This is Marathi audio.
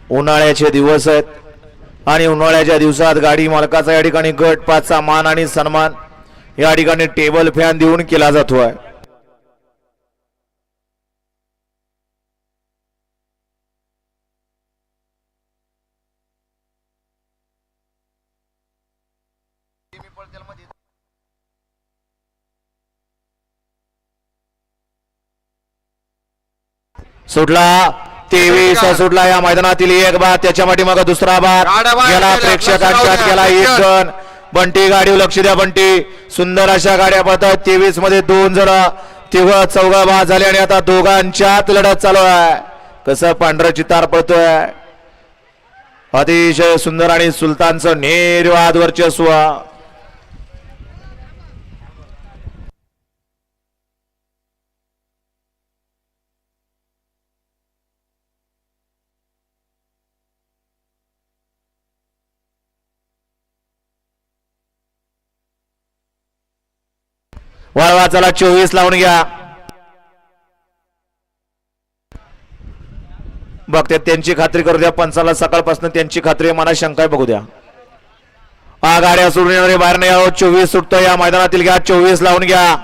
उन्हाळ्याचे दिवस आहेत आणि उन्हाळ्याच्या दिवसात गाडी मालकाचा या ठिकाणी गट पाचचा मान आणि सन्मान या ठिकाणी टेबल फॅन देऊन केला जातोय। सुटला 23 सुटला या मैदानातील एक बाद, त्याच्या पाठीमागे दुसरा बाद गेला, प्रेक्षकांच्या गेला एक गण। बंटी गाडी लक्ष द्या, बंटी सुंदर अशा गाड्या पळतात। 23 मध्ये 2 जण तिघ चौघा बाद झाले आणि आता दोघांच्यात लढत चालू आहे। कसं पांढरं चितार पळतोय, अतिशय सुंदर आणि सुलतानचं निर्वाद वर्चस्व। वळवा चला 24 लावून घ्या, बघते त्यांची खात्री करू द्या। पंचाला सकाळपासून त्यांची खात्री मना शंका बघू द्या। गाड्या सोडून येणारे बाहेर नाही आहोत। 24 सुटतो या मैदानातील घ्या, 24 लावून घ्या।